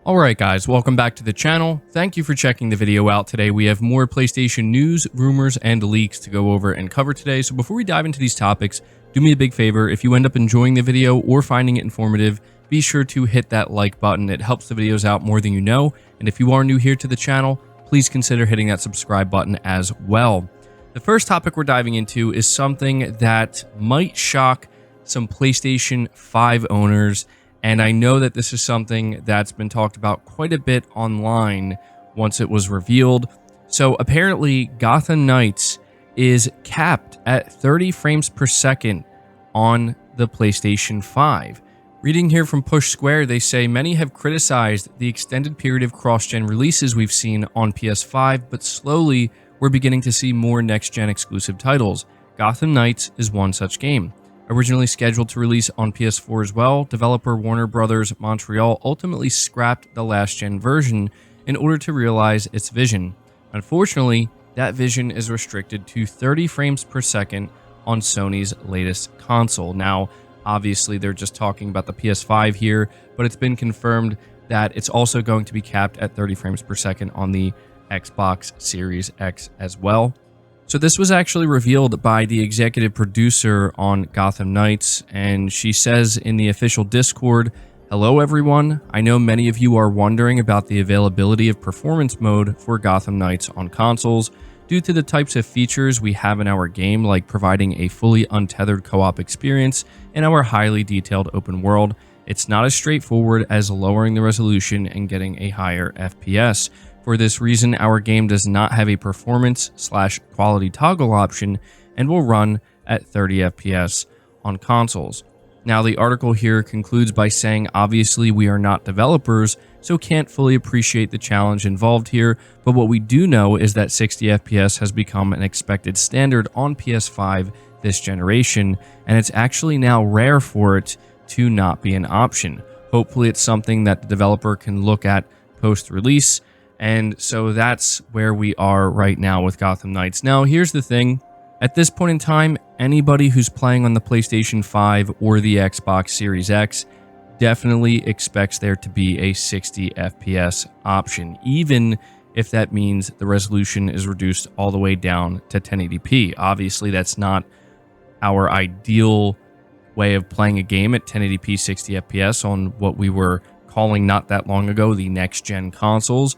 Alright guys, welcome back to the channel. Thank you for checking the video out today. We have more PlayStation news, rumors, and leaks to go over and cover today. So before we dive into these topics, do me a big favor. If you end up enjoying the video or finding it informative, be sure to hit that like button. It helps the videos out more than you know. And if you are new here to the channel, please consider hitting that subscribe button as well. The first topic we're diving into is something that might shock some PlayStation 5 owners. And I know that this is something that's been talked about quite a bit online once it was revealed. So apparently Gotham Knights is capped at 30 frames per second on the PlayStation 5. Reading here from Push Square, they say many have criticized the extended period of cross-gen releases we've seen on PS5, but slowly we're beginning to see more next-gen exclusive titles. Gotham Knights is one such game. Originally scheduled to release on PS4 as well, developer Warner Bros. Montreal ultimately scrapped the last-gen version in order to realize its vision. Unfortunately, that vision is restricted to 30 frames per second on Sony's latest console. Now, obviously, they're just talking about the PS5 here, but it's been confirmed that it's also going to be capped at 30 frames per second on the Xbox Series X as well. So this was actually revealed by the executive producer on Gotham Knights, and she says in the official Discord, "Hello everyone, I know many of you are wondering about the availability of performance mode for Gotham Knights on consoles. Due to the types of features we have in our game, like providing a fully untethered co-op experience in our highly detailed open world, it's not as straightforward as lowering the resolution and getting a higher FPS. For this reason, our game does not have a performance/quality toggle option and will run at 30 FPS on consoles." Now, the article here concludes by saying, obviously, we are not developers, so can't fully appreciate the challenge involved here, but what we do know is that 60 FPS has become an expected standard on PS5 this generation, and it's actually now rare for it to not be an option. Hopefully, it's something that the developer can look at post-release. And so that's where we are right now with Gotham Knights. Now, here's the thing. At this point in time, anybody who's playing on the PlayStation 5 or the Xbox Series X definitely expects there to be a 60 FPS option, even if that means the resolution is reduced all the way down to 1080p. Obviously, that's not our ideal way of playing a game at 1080p 60 FPS on what we were calling not that long ago the next-gen consoles.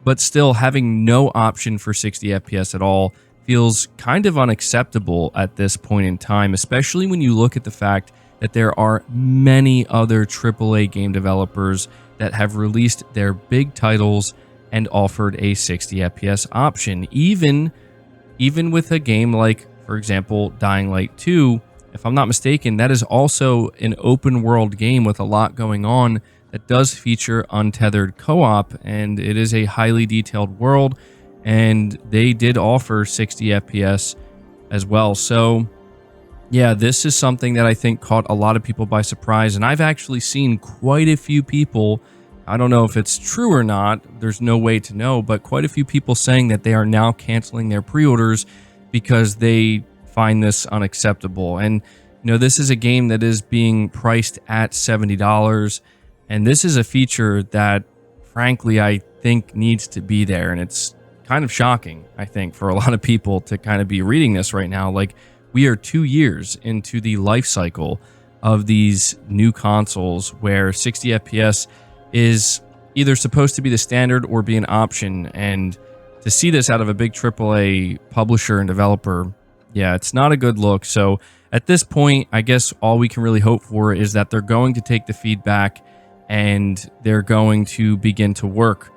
But still, having no option for 60 FPS at all feels kind of unacceptable at this point in time, especially when you look at the fact that there are many other AAA game developers that have released their big titles and offered a 60 FPS option. Even with a game like, for example, Dying Light 2, if I'm not mistaken, that is also an open world game with a lot going on that does feature untethered co-op, and it is a highly detailed world, and they did offer 60 FPS as well. So yeah, this is something that I think caught a lot of people by surprise, and I've actually seen quite a few people, I don't know if it's true or not, there's no way to know, but quite a few people saying that they are now canceling their pre-orders because they find this unacceptable. And you know, this is a game that is being priced at $70. And this is a feature that, frankly, I think needs to be there. And it's kind of shocking, I think, for a lot of people to kind of be reading this right now. Like, we are 2 years into the life cycle of these new consoles where 60 FPS is either supposed to be the standard or be an option. And to see this out of a big AAA publisher and developer, yeah, it's not a good look. So at this point, I guess all we can really hope for is that they're going to take the feedback and they're going to begin to work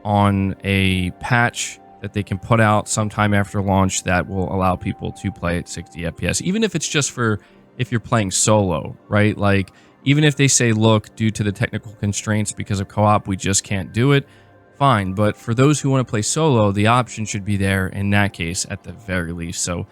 on a patch that they can put out sometime after launch that will allow people to play at 60 FPS, even if it's just for if you're playing solo, right? Like, even if they say, look, due to the technical constraints because of co-op, we just can't do it, fine. But for those who want to play solo, the option should be there in that case at the very least. So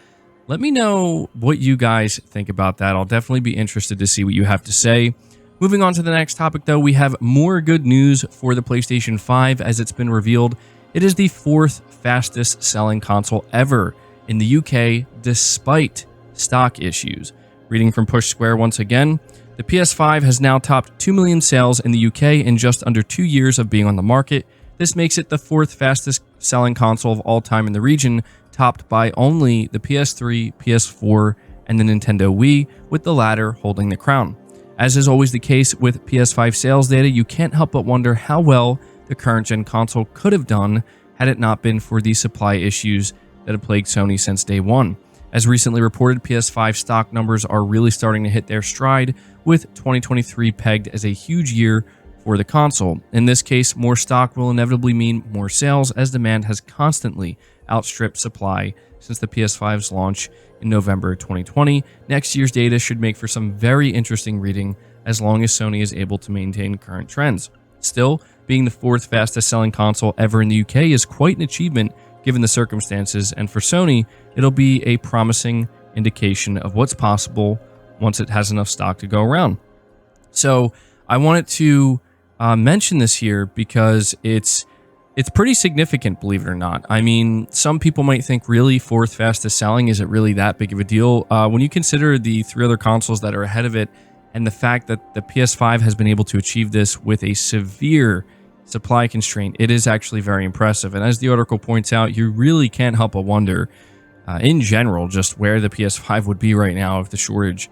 let me know what you guys think about that. I'll definitely be interested to see what you have to say. Moving on to the next topic, though, we have more good news for the PlayStation 5 as it's been revealed. It is the 4th fastest selling console ever in the UK, despite stock issues. Reading from Push Square once again, The PS5 has now topped 2 million sales in the UK in just under 2 years of being on the market. This makes it the 4th fastest selling console of all time in the region, topped by only the PS3, PS4, and the Nintendo Wii, with the latter holding the crown. As is always the case with PS5 sales data, you can't help but wonder how well the current gen console could have done had it not been for the supply issues that have plagued Sony since day one. As recently reported, PS5 stock numbers are really starting to hit their stride, with 2023 pegged as a huge year for the console. In this case, more stock will inevitably mean more sales, as demand has constantly outstripped supply since the PS5's launch in November 2020. Next year's data should make for some very interesting reading, as long as Sony is able to maintain current trends. Still, being the 4th fastest selling console ever in the UK is quite an achievement given the circumstances, and for Sony, it'll be a promising indication of what's possible once it has enough stock to go around. So I wanted to mention this here because it's pretty significant, believe it or not. I mean, some people might think, really, 4th fastest selling, is it really that big of a deal? When you consider the 3 other consoles that are ahead of it, and the fact that the PS5 has been able to achieve this with a severe supply constraint, it is actually very impressive. And as the article points out, you really can't help but wonder, in general, just where the PS5 would be right now if the shortage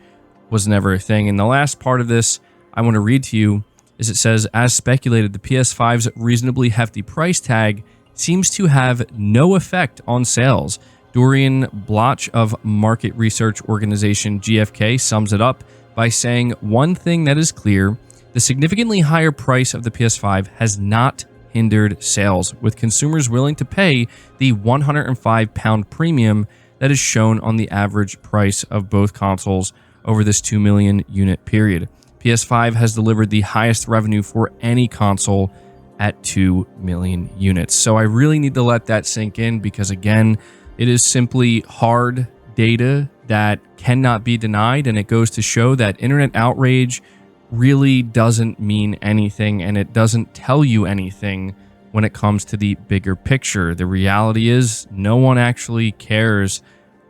was never a thing. And the last part of this I want to read to you is, it says, as speculated, the PS5's reasonably hefty price tag seems to have no effect on sales. Dorian Bloch of market research organization GfK sums it up by saying, one thing that is clear: the significantly higher price of the PS5 has not hindered sales, with consumers willing to pay the £105 premium that is shown on the average price of both consoles over this 2 million unit period. PS5 has delivered the highest revenue for any console at 2 million units. So I really need to let that sink in, because again, it is simply hard data that cannot be denied, and it goes to show that internet outrage really doesn't mean anything, and it doesn't tell you anything when it comes to the bigger picture. The reality is, no one actually cares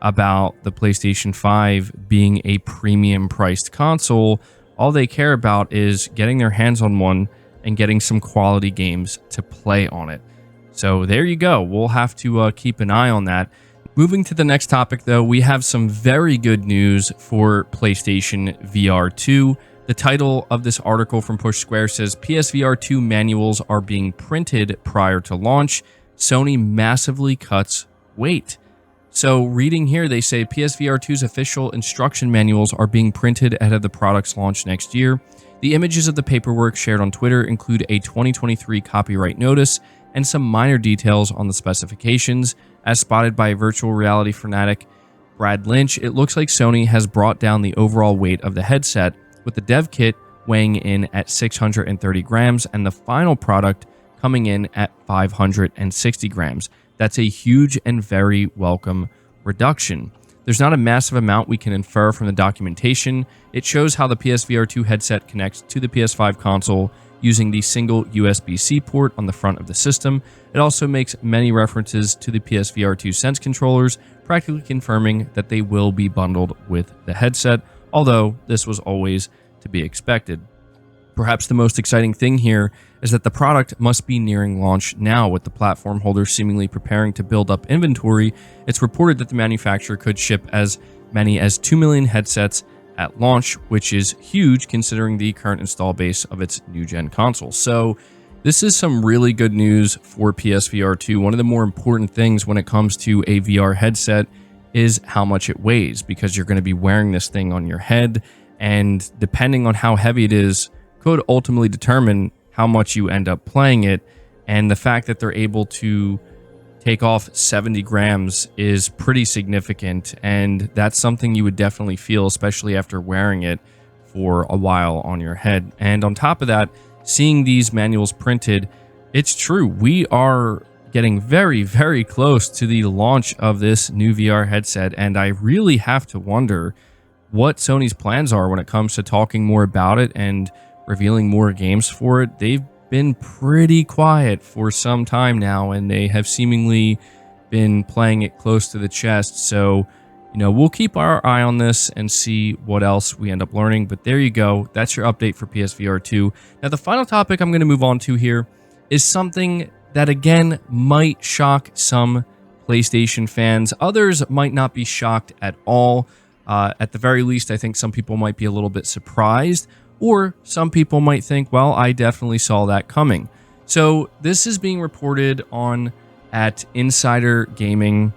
about the PlayStation 5 being a premium priced console. All they care about is getting their hands on one and getting some quality games to play on it. So there you go. We'll have to keep an eye on that. Moving to the next topic, though, we have some very good news for PlayStation VR2. The title of this article from Push Square says, PSVR2 manuals are being printed prior to launch. Sony massively cuts weight. So reading here, they say PSVR2's official instruction manuals are being printed ahead of the product's launch next year. The images of the paperwork shared on Twitter include a 2023 copyright notice and some minor details on the specifications. As spotted by virtual reality fanatic Brad Lynch, it looks like Sony has brought down the overall weight of the headset, with the dev kit weighing in at 630 grams and the final product coming in at 560 grams. That's a huge and very welcome reduction. There's not a massive amount we can infer from the documentation. It shows how the PSVR2 headset connects to the PS5 console using the single USB-C port on the front of the system. It also makes many references to the PSVR2 Sense controllers, practically confirming that they will be bundled with the headset, although this was always to be expected. Perhaps the most exciting thing here is that the product must be nearing launch now, with the platform holder seemingly preparing to build up inventory. It's reported that the manufacturer could ship as many as 2 million headsets at launch, which is huge considering the current install base of its new-gen console. So this is some really good news for PSVR2. One of the more important things when it comes to a VR headset is how much it weighs, because you're going to be wearing this thing on your head, and depending on how heavy it is could ultimately determine how much you end up playing it. And the fact that they're able to take off 70 grams is pretty significant, and that's something you would definitely feel, especially after wearing it for a while on your head. And on top of that, seeing these manuals printed, it's true, we are getting very, very close to the launch of this new VR headset, and I really have to wonder what Sony's plans are when it comes to talking more about it and revealing more games for it. They've been pretty quiet for some time now, and they have seemingly been playing it close to the chest. So, we'll keep our eye on this and see what else we end up learning. But there you go. That's your update for PSVR2. Now, the final topic I'm going to move on to here is something that, again, might shock some PlayStation fans. Others might not be shocked at all. At the very least, I think some people might be a little bit surprised, or some people might think, well, I definitely saw that coming. So this is being reported on at Insider Gaming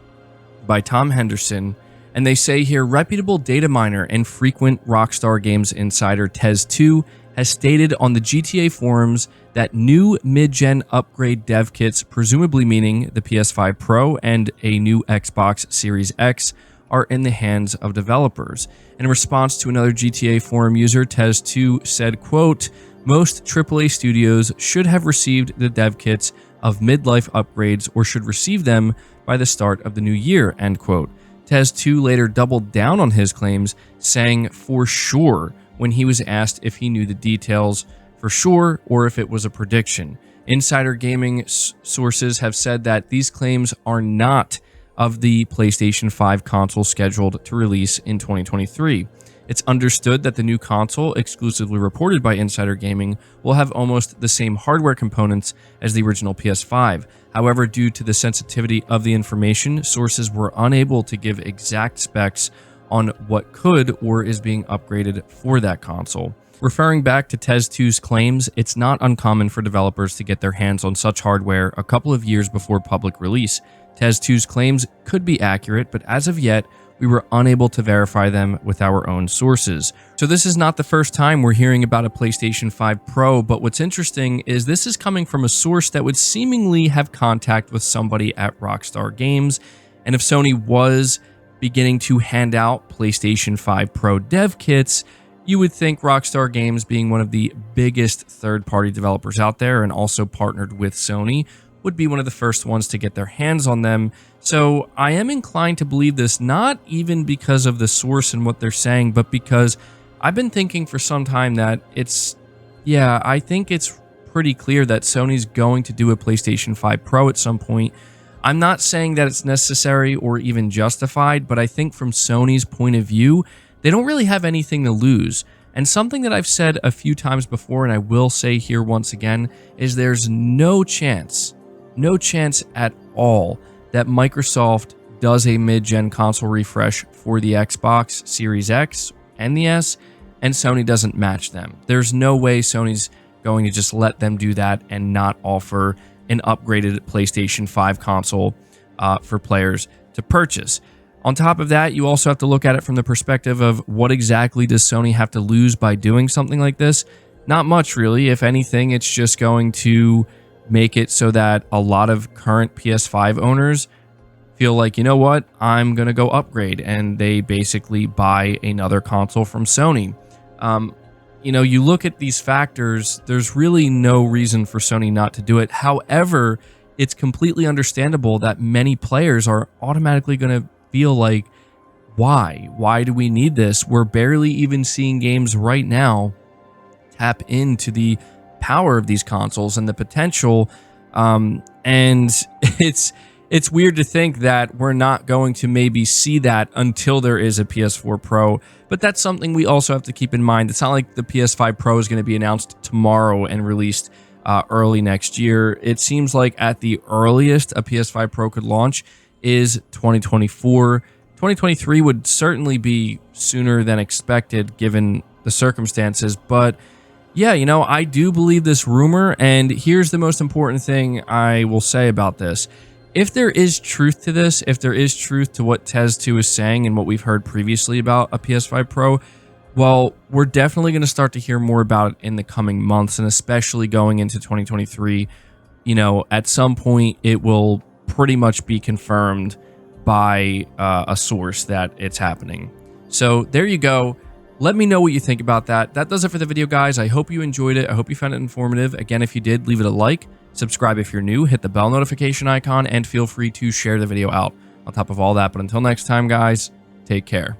by Tom Henderson, and they say here, reputable data miner and frequent Rockstar Games insider Tez2 has stated on the GTA forums that new mid-gen upgrade dev kits, presumably meaning the PS5 Pro and a new Xbox Series X, are in the hands of developers. In response to another GTA forum user, Tez2 said, quote, most AAA studios should have received the dev kits of mid-life upgrades or should receive them by the start of the new year, end quote. Tez2 later doubled down on his claims, saying for sure when he was asked if he knew the details for sure or if it was a prediction. Insider Gaming sources have said that these claims are not of the PlayStation 5 console scheduled to release in 2023. It's understood that the new console, exclusively reported by Insider Gaming, will have almost the same hardware components as the original PS5. However, due to the sensitivity of the information, sources were unable to give exact specs on what could or is being upgraded for that console. Referring back to Tez2's claims, it's not uncommon for developers to get their hands on such hardware a couple of years before public release. Tez2's claims could be accurate, but as of yet, we were unable to verify them with our own sources. So this is not the first time we're hearing about a PlayStation 5 Pro, but what's interesting is this is coming from a source that would seemingly have contact with somebody at Rockstar Games, and if Sony was beginning to hand out PlayStation 5 Pro dev kits, you would think Rockstar Games, being one of the biggest third-party developers out there and also partnered with Sony, would be one of the first ones to get their hands on them. So I am inclined to believe this, not even because of the source and what they're saying, but because I've been thinking for some time that I think it's pretty clear that Sony's going to do a PlayStation 5 Pro at some point. I'm not saying that it's necessary or even justified, but I think from Sony's point of view, they don't really have anything to lose. And something that I've said a few times before, and I will say here once again, is there's no chance at all that Microsoft does a mid-gen console refresh for the Xbox Series X and the S, and Sony doesn't match them. There's no way Sony's going to just let them do that and not offer an upgraded PlayStation 5 console for players to purchase. On top of that, you also have to look at it from the perspective of what exactly does Sony have to lose by doing something like this? Not much, really. If anything, it's just going to make it so that a lot of current PS5 owners feel like, you know what, I'm going to go upgrade, and they basically buy another console from Sony. You look at these factors, there's really no reason for Sony not to do it. However, it's completely understandable that many players are automatically going to feel like, why do we need this? We're barely even seeing games right now tap into the power of these consoles and the potential, and it's weird to think that we're not going to maybe see that until there is a PS4 Pro, but that's something we also have to keep in mind. It's not like the PS5 Pro is going to be announced tomorrow and released early next year. It seems like at the earliest a PS5 Pro could launch is 2024. 2023 would certainly be sooner than expected given the circumstances, but yeah, I do believe this rumor, and here's the most important thing I will say about this. If there is truth to this, if there is truth to what Tez2 is saying and what we've heard previously about a PS5 Pro, well, we're definitely going to start to hear more about it in the coming months, and especially going into 2023. At some point, it will pretty much be confirmed by a source that it's happening. So there you go. Let me know what you think about that. That does it for the video, guys. I hope you enjoyed it. I hope you found it informative. Again, if you did, leave it a like, subscribe if you're new, hit the bell notification icon, and feel free to share the video out on top of all that. But until next time, guys, take care.